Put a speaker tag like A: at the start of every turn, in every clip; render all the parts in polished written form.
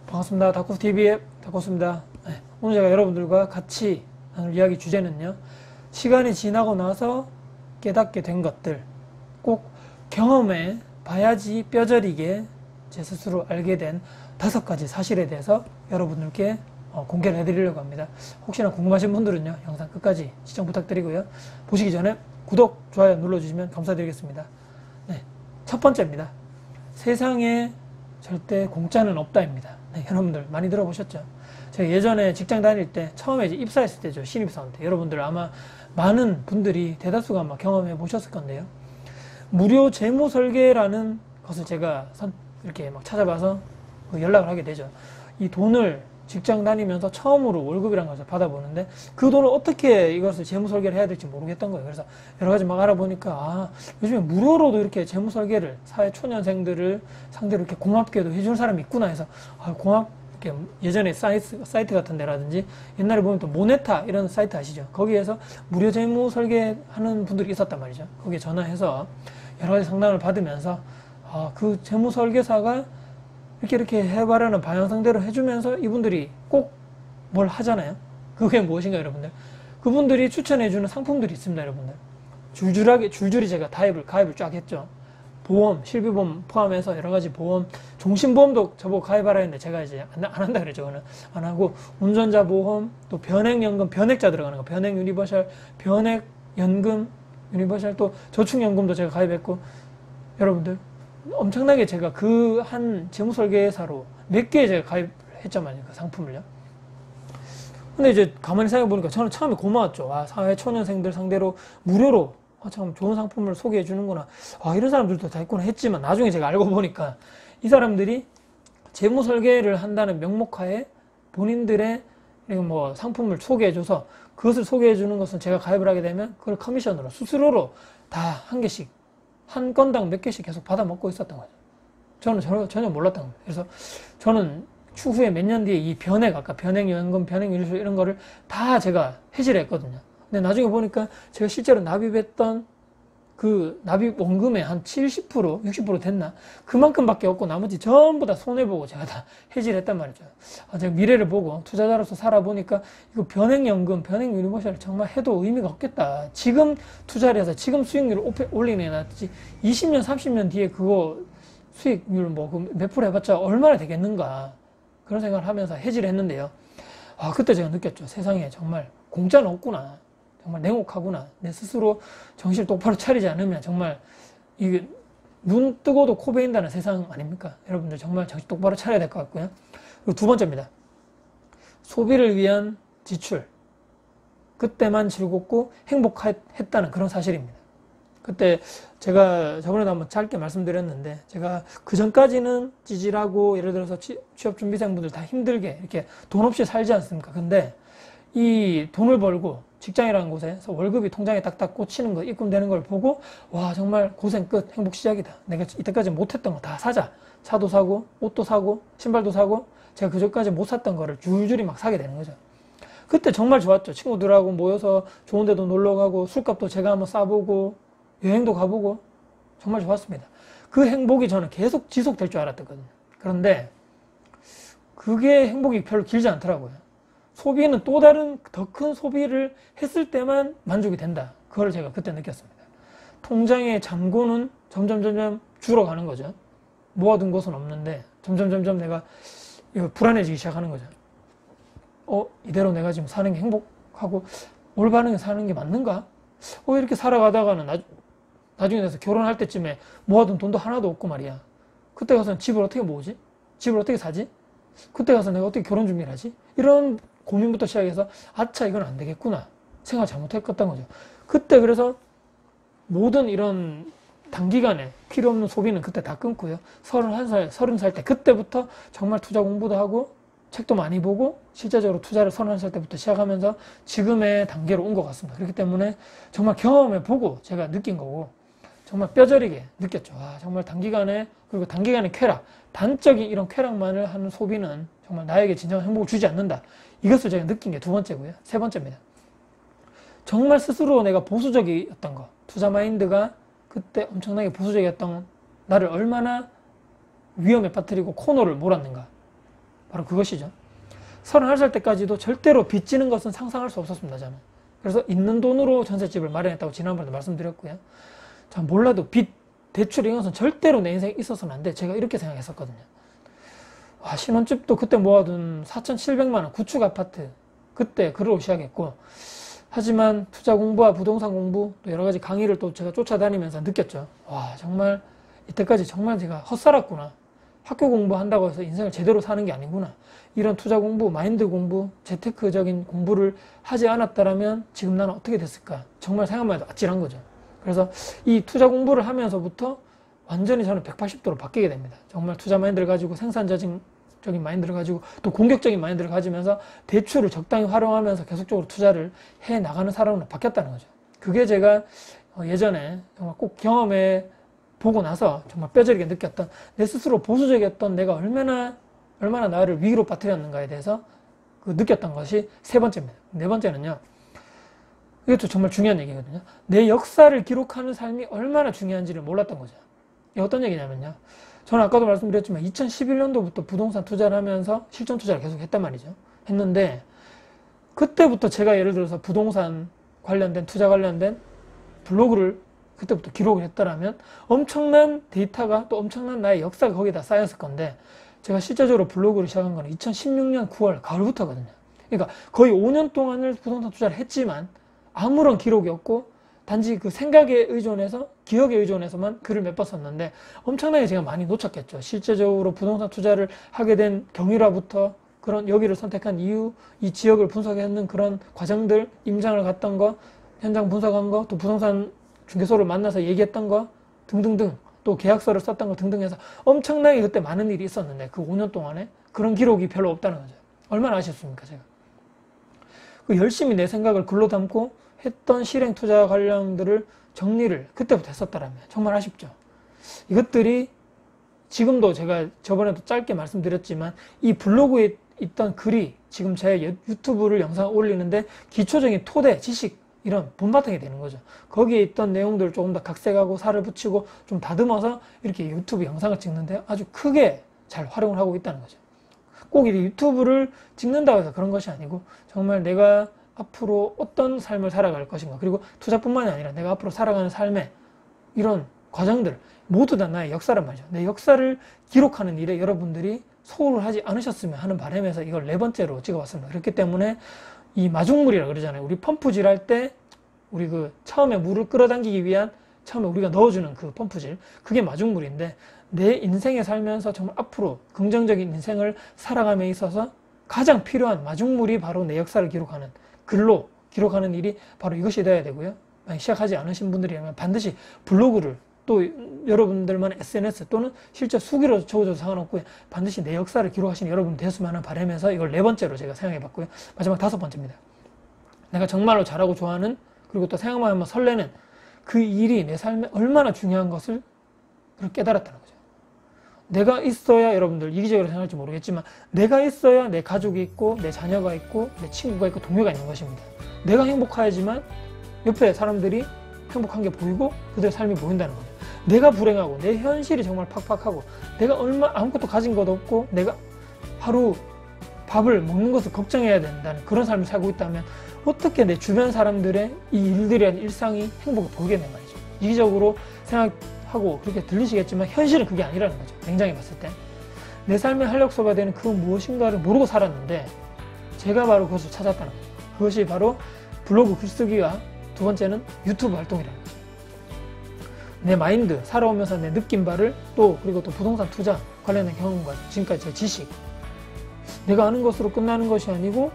A: 반갑습니다. 다코스TV의 다코스입니다. 네, 오늘 제가 여러분들과 같이 나눌 이야기 주제는요, 시간이 지나고 나서 깨닫게 된 것들, 꼭 경험해 봐야지 뼈저리게 제 스스로 알게 된 5가지 사실에 대해서 여러분들께 공개를 해드리려고 합니다. 혹시나 궁금하신 분들은요, 영상 끝까지 시청 부탁드리고요. 보시기 전에 구독, 좋아요 눌러주시면 감사드리겠습니다. 네, 첫 번째입니다. 세상에 절대 공짜는 없다입니다. 네, 여러분들 많이 들어보셨죠? 제가 예전에 직장 다닐 때 처음에 이제 입사했을 때죠. 신입사원 때. 여러분들 아마 많은 분들이 대다수가 아마 경험해 보셨을 건데요. 무료 재무 설계라는 것을 제가 이렇게 막 찾아봐서 연락을 하게 되죠. 이 돈을 직장 다니면서 처음으로 월급이라는 것을 받아보는데 그 돈을 어떻게 이것을 재무 설계를 해야 될지 모르겠던 거예요. 그래서 여러 가지 막 알아보니까 요즘에 무료로도 이렇게 재무 설계를 사회 초년생들을 상대로 이렇게 고맙게도 해주는 사람이 있구나 해서 이렇게 예전에 사이트 같은 데라든지 옛날에 보면 또 모네타 이런 사이트 아시죠? 거기에서 무료 재무 설계하는 분들이 있었단 말이죠. 거기에 전화해서 여러 가지 상담을 받으면서 그 재무 설계사가 이렇게 해봐라는 방향성대로 해주면서 이분들이 꼭 뭘 하잖아요. 그게 무엇인가 여러분들? 그분들이 추천해주는 상품들이 있습니다. 여러분들 줄줄이 제가 가입을 쫙 했죠. 보험, 실비보험 포함해서 여러 가지 보험, 종신보험도 저보고 가입하라 했는데 제가 이제 안 한다 그랬죠. 저는 안 하고 운전자 보험, 또 변액연금, 변액자 들어가는 거, 변액 유니버셜, 변액연금 유니버셜, 또 저축연금도 제가 가입했고, 여러분들 엄청나게 제가 그 한 재무설계사로 몇 개 제가 가입했단 말이에요. 그 상품을요. 근데 이제 가만히 생각해보니까 저는 처음에 고마웠죠. 사회 초년생들 상대로 무료로 참 좋은 상품을 소개해 주는구나. 이런 사람들도 다 있구나 했지만 나중에 제가 알고 보니까 이 사람들이 재무설계를 한다는 명목하에 본인들의 뭐 상품을 소개해 줘서 그것을 소개해 주는 것은 제가 가입을 하게 되면 그걸 커미션으로 스스로로 다 한 개씩 한 건당 몇 개씩 계속 받아 먹고 있었던 거죠. 저는 전혀 몰랐던 겁니다. 그래서 저는 추후에 몇 년 뒤에 이 아까 변액연금, 변액유니버셜 이런 거를 다 제가 해지를 했거든요. 근데 나중에 보니까 제가 실제로 납입했던 그 납입 원금의 한 70%, 60% 됐나? 그만큼밖에 없고 나머지 전부 다 손해보고 제가 다 해지를 했단 말이죠. 제가 미래를 보고 투자자로서 살아보니까 이거 변액연금, 변액유니버셜 정말 해도 의미가 없겠다. 지금 투자를 해서 지금 수익률을 올리는 게 낫지 20년, 30년 뒤에 그거 수익률 몇 프로 해봤자 얼마나 되겠는가. 그런 생각을 하면서 해지를 했는데요. 그때 제가 느꼈죠. 세상에 정말 공짜는 없구나. 정말 냉혹하구나. 내 스스로 정신을 똑바로 차리지 않으면 정말 이게 눈 뜨고도 코 베인다는 세상 아닙니까? 여러분들 정말 정신 똑바로 차려야 될 것 같고요. 그리고 두 번째입니다. 소비를 위한 지출. 그때만 즐겁고 행복했다는 그런 사실입니다. 그때 제가 저번에도 한번 짧게 말씀드렸는데 제가 그 전까지는 찌질하고 예를 들어서 취업준비생분들 다 힘들게 이렇게 돈 없이 살지 않습니까? 근데 이 돈을 벌고 직장이라는 곳에서 월급이 통장에 딱딱 꽂히는 거, 입금되는 걸 보고 정말 고생 끝, 행복 시작이다. 내가 이때까지 못했던 거 다 사자. 차도 사고, 옷도 사고, 신발도 사고, 제가 그전까지 못 샀던 거를 줄줄이 막 사게 되는 거죠. 그때 정말 좋았죠. 친구들하고 모여서 좋은 데도 놀러 가고, 술값도 제가 한번 싸보고, 여행도 가보고, 정말 좋았습니다. 그 행복이 저는 계속 지속될 줄 알았거든요. 그런데 그게 행복이 별로 길지 않더라고요. 소비는 또 다른 더 큰 소비를 했을 때만 만족이 된다. 그걸 제가 그때 느꼈습니다. 통장의 잔고는 점점 줄어가는 거죠. 모아둔 것은 없는데 점점 내가 불안해지기 시작하는 거죠. 이대로 내가 지금 사는 게 행복하고 올바른 사는 게 맞는가? 이렇게 살아가다가는 나중에 돼서 결혼할 때쯤에 모아둔 돈도 하나도 없고 말이야. 그때 가서는 집을 어떻게 모으지? 집을 어떻게 사지? 그때 가서 내가 어떻게 결혼 준비를 하지? 이런 고민부터 시작해서 이건 안 되겠구나 생각 잘못했던 거죠. 그때 그래서 모든 이런 단기간에 필요 없는 소비는 그때 다 끊고요. 31살, 30살 때 그때부터 정말 투자 공부도 하고 책도 많이 보고 실제적으로 투자를 31살 때부터 시작하면서 지금의 단계로 온 것 같습니다. 그렇기 때문에 정말 경험해 보고 제가 느낀 거고 정말 뼈저리게 느꼈죠. 정말 그리고 단기간의 쾌락, 단적인 이런 쾌락만을 하는 소비는 정말 나에게 진정한 행복을 주지 않는다. 이것을 제가 느낀 게 두 번째고요. 세 번째입니다. 정말 스스로 내가 보수적이었던 거, 투자 마인드가 그때 엄청나게 보수적이었던 나를 얼마나 위험에 빠뜨리고 코너를 몰았는가. 바로 그것이죠. 31살 때까지도 절대로 빚지는 것은 상상할 수 없었습니다. 저는. 그래서 있는 돈으로 전셋집을 마련했다고 지난번에도 말씀드렸고요. 전 몰라도 빚, 대출 이런 것은 절대로 내 인생에 있어서는 안 돼. 제가 이렇게 생각했었거든요. 와, 신혼집도 그때 모아둔 4,700만 원 구축 아파트 그때 그걸로 시작했고, 하지만 투자 공부와 부동산 공부 또 여러 가지 강의를 또 제가 쫓아다니면서 느꼈죠. 와, 정말 이때까지 정말 제가 헛살았구나. 학교 공부한다고 해서 인생을 제대로 사는 게 아니구나. 이런 투자 공부, 마인드 공부, 재테크적인 공부를 하지 않았다면 지금 나는 어떻게 됐을까. 정말 생각만 해도 아찔한 거죠. 그래서 이 투자 공부를 하면서부터 완전히 저는 180도로 바뀌게 됩니다. 정말 투자 마인드를 가지고 생산적인 마인드를 가지고 또 공격적인 마인드를 가지면서 대출을 적당히 활용하면서 계속적으로 투자를 해 나가는 사람으로 바뀌었다는 거죠. 그게 제가 예전에 정말 꼭 경험해 보고 나서 정말 뼈저리게 느꼈던, 내 스스로 보수적이었던 내가 얼마나 나를 위기로 빠뜨렸는가에 대해서 느꼈던 것이 세 번째입니다. 네 번째는요, 이것도 정말 중요한 얘기거든요. 내 역사를 기록하는 삶이 얼마나 중요한지를 몰랐던 거죠. 이게 어떤 얘기냐면요, 저는 아까도 말씀드렸지만 2011년도부터 부동산 투자를 하면서 실전 투자를 계속 했단 말이죠. 했는데 그때부터 제가 예를 들어서 부동산 관련된 투자 관련된 블로그를 그때부터 기록을 했더라면 엄청난 데이터가 또 엄청난 나의 역사가 거기다 쌓였을 건데, 제가 실제적으로 블로그를 시작한 거는 2016년 9월 가을부터거든요. 그러니까 거의 5년 동안을 부동산 투자를 했지만 아무런 기록이 없고 단지 그 생각에 의존해서, 기억에 의존해서만 글을 몇 번 썼는데 엄청나게 제가 많이 놓쳤겠죠. 실제적으로 부동산 투자를 하게 된 경위라부터 그런 여기를 선택한 이유, 이 지역을 분석하는 그런 과정들, 임장을 갔던 거, 현장 분석한 거, 또 부동산 중개소를 만나서 얘기했던 거 등등등, 또 계약서를 썼던 거 등등 해서 엄청나게 그때 많은 일이 있었는데 그 5년 동안에 그런 기록이 별로 없다는 거죠. 얼마나 아쉽습니까, 제가. 열심히 내 생각을 글로 담고 했던 실행 투자 관련들을 정리를 그때부터 했었더라면 정말 아쉽죠. 이것들이 지금도 제가 저번에도 짧게 말씀드렸지만 이 블로그에 있던 글이 지금 제 유튜브를 영상을 올리는데 기초적인 토대, 지식, 이런 본바탕이 되는 거죠. 거기에 있던 내용들을 조금 더 각색하고 살을 붙이고 좀 다듬어서 이렇게 유튜브 영상을 찍는데 아주 크게 잘 활용을 하고 있다는 거죠. 꼭 이 유튜브를 찍는다고 해서 그런 것이 아니고 정말 내가 앞으로 어떤 삶을 살아갈 것인가, 그리고 투자뿐만이 아니라 내가 앞으로 살아가는 삶의 이런 과정들 모두 다 나의 역사란 말이죠. 내 역사를 기록하는 일에 여러분들이 소홀을 하지 않으셨으면 하는 바람에서 이걸 네 번째로 찍어봤습니다. 그렇기 때문에 이 마중물이라 그러잖아요. 우리 펌프질 할 때 우리 처음에 물을 끌어당기기 위한 처음에 우리가 넣어주는 그 펌프질, 그게 마중물인데 내 인생에 살면서 정말 앞으로 긍정적인 인생을 살아감에 있어서 가장 필요한 마중물이 바로 내 역사를 기록하는, 글로 기록하는 일이 바로 이것이 되어야 되고요. 만약 시작하지 않으신 분들이라면 반드시 블로그를, 또 여러분들만의 SNS 또는 실제 수기로 적어줘도 상관없고요. 반드시 내 역사를 기록하시는 여러분 되었으면 하는 바람에서 이걸 네 번째로 제가 생각해 봤고요. 마지막 다섯 번째입니다. 내가 정말로 잘하고 좋아하는, 그리고 또 생각만 하면 설레는 그 일이 내 삶에 얼마나 중요한 것을 깨달았다는 거죠. 내가 있어야, 여러분들 이기적으로 생각할지 모르겠지만 내가 있어야 내 가족이 있고 내 자녀가 있고 내 친구가 있고 동료가 있는 것입니다. 내가 행복해야지만 옆에 사람들이 행복한 게 보이고 그들의 삶이 보인다는 거죠. 내가 불행하고 내 현실이 정말 팍팍하고 내가 아무것도 가진 것도 없고 내가 하루 밥을 먹는 것을 걱정해야 된다는 그런 삶을 살고 있다면 어떻게 내 주변 사람들의 이 일들의 일상이 행복을 보이겠냐 말이죠. 이기적으로 생각하고 그렇게 들리시겠지만 현실은 그게 아니라는 거죠. 냉정히 봤을 때. 내 삶의 활력소가 되는 그 무엇인가를 모르고 살았는데 제가 바로 그것을 찾았다는 거죠. 그것이 바로 블로그 글쓰기와 두 번째는 유튜브 활동이라는 거죠. 내 마인드, 살아오면서 내 느낀 바를 그리고 또 부동산 투자 관련된 경험과 지금까지 제 지식, 내가 아는 것으로 끝나는 것이 아니고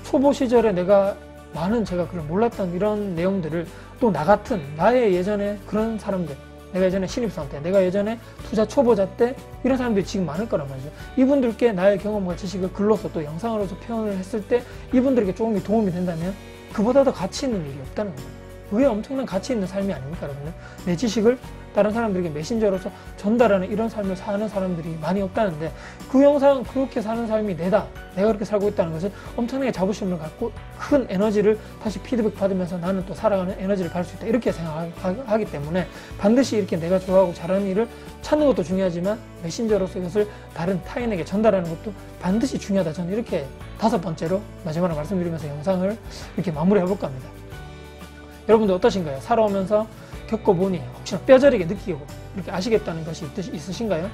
A: 초보 시절에 내가 그걸 몰랐던 이런 내용들을 또 나 같은 나의 예전에 그런 사람들, 내가 예전에 신입사원 때, 내가 예전에 투자 초보자 때 이런 사람들이 지금 많을 거란 말이죠. 이분들께 나의 경험과 지식을 글로서 또 영상으로서 표현을 했을 때 이분들에게 조금 도움이 된다면 그보다 더 가치 있는 일이 없다는 거예요. 그게 엄청난 가치 있는 삶이 아닙니까, 여러분들? 내 지식을 다른 사람들에게 메신저로서 전달하는 이런 삶을 사는 사람들이 많이 없다는데, 그 영상 그렇게 사는 삶이 내가 그렇게 살고 있다는 것은 엄청나게 자부심을 갖고 큰 에너지를 다시 피드백 받으면서 나는 또 살아가는 에너지를 받을 수 있다, 이렇게 생각하기 때문에 반드시 이렇게 내가 좋아하고 잘하는 일을 찾는 것도 중요하지만 메신저로서 이것을 다른 타인에게 전달하는 것도 반드시 중요하다. 저는 이렇게 5번째로 마지막으로 말씀드리면서 영상을 이렇게 마무리해 볼까 합니다. 여러분들 어떠신가요? 살아오면서 겪어보니 혹시나 뼈저리게 느끼고 이렇게 아시겠다는 것이 있으신가요?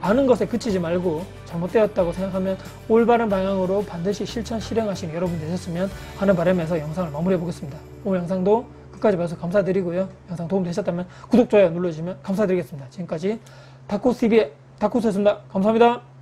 A: 아는 것에 그치지 말고 잘못되었다고 생각하면 올바른 방향으로 반드시 실천하시는 여러분 되셨으면 하는 바람에서 영상을 마무리해 보겠습니다. 오늘 영상도 끝까지 봐주셔서 감사드리고요. 영상 도움되셨다면 구독, 좋아요 눌러주시면 감사드리겠습니다. 지금까지 다코스TV의 다코스였습니다. 감사합니다.